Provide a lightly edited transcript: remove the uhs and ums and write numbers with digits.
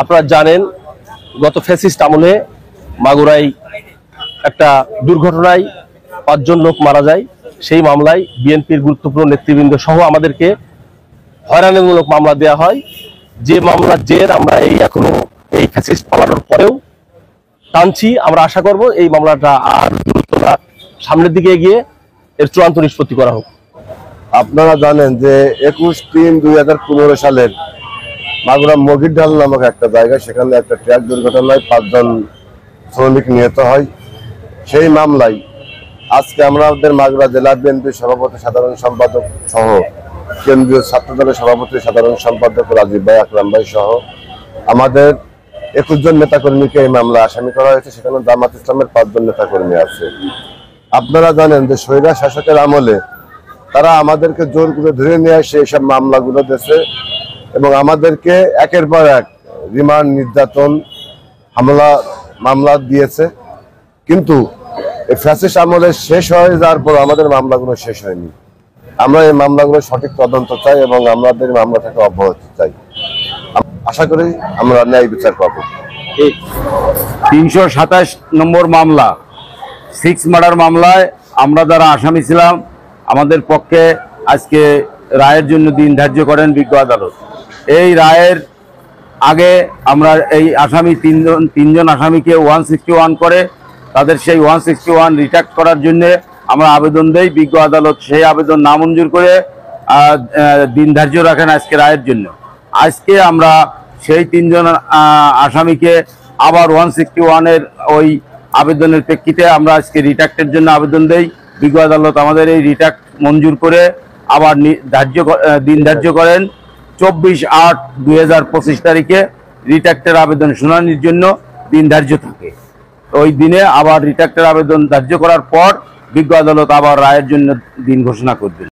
আপনারা জানেন গত ফ্যাসিস্ট আমলে মাগুরায় একটা দুর্ঘটনায় 5 জন লোক মারা যায়। সেই মামলায় বিএনপির গুরুত্বপূর্ণ নেতৃবৃন্দ সহ আমাদেরকে হয়রানিমূলক মামলা দেওয়া হয়। যে মামলার জের আমরা এখনো এই ফ্যাসিস্ট পালানোর পরেও টানছি। আমরা আশা করব এই মামলাটা আর দ্রুত সামনের দিকে এগিয়ে এর চূড়ান্ত নিষ্পত্তি করা হোক। আপনারা জানেন যে 21/3/2015 সালের মাগুরা মগিরঢাল নামক একটা জায়গায় সেখানে একটা ট্রাক দুর্ঘটনায় 5 জন শ্রমিক নিহত হয়। সেই মামলায় আজকে আমাদের মাগুরা জেলা বিএনপির সভাপতি সাধারণ সম্পাদক সহ কেন্দ্রীয় ছাত্র দলের সভাপতি সাধারণ সম্পাদক রাজীব ভাই, আকরাম ভাই সহ আমাদের 21 জন নেতাকর্মীকে এই মামলা আসামি করা হয়েছে। সেখানে জামাত ইসলামের 5 জন নেতাকর্মী আছে। আপনারা জানেন যে স্বৈরা শাসকের আমলে তারা আমাদেরকে জোর করে ধরে নিয়ে এসে এইসব মামলাগুলো দিয়েছে এবং আমাদেরকে একের পর এক রিমান্ড, নির্যাতন, মামলা দিয়েছে। কিন্তু এই ফ্যাসিস্ট আমলে শেষ হয়ে যাওয়ার পর আমাদের মামলাগুলো শেষ হয়নি। আমরা এই মামলাগুলো সঠিক তদন্ত চাই এবং আমাদের মামলা থেকে অব্যাহতি চাই। আশা করি আমরা ন্যায় বিচার পাবো। 327 নম্বর মামলা 6 মার্ডার মামলায় আমরা যারা আসামি ছিলাম, আমাদের পক্ষে আজকে রায়ের জন্য দিন ধার্য করেন বিজ্ঞ আদালত। এই রায়ের আগে আমরা এই আসামি তিনজন আসামিকে 161 করে তাদের সেই 161 রিট্রাক্ট করার জন্য আমরা আবেদন দেই। বিজ্ঞ আদালত সেই আবেদন নামঞ্জুর করে দিন ধার্য রাখেন আজকে রায়ের জন্য। আজকে আমরা সেই 3 জন আসামিকে আবার 161-এর ওই আবেদনের প্রেক্ষিতে আমরা আজকে রিট্রাক্টের জন্য আবেদন দেই। বিজ্ঞ আদালত আমাদের এই রিট্রাক্ট মঞ্জুর করে আবার দিন ধার্য করেন 24/8/2025 তারিখে রিট্রাক্টের আবেদন শুনানির জন্য দিন ধার্য থাকে। ওই দিনে আবার রিট্রাক্টের আবেদন ধার্য করার পর বিজ্ঞ আদালত আবার রায়ের জন্য দিন ঘোষণা করবেন।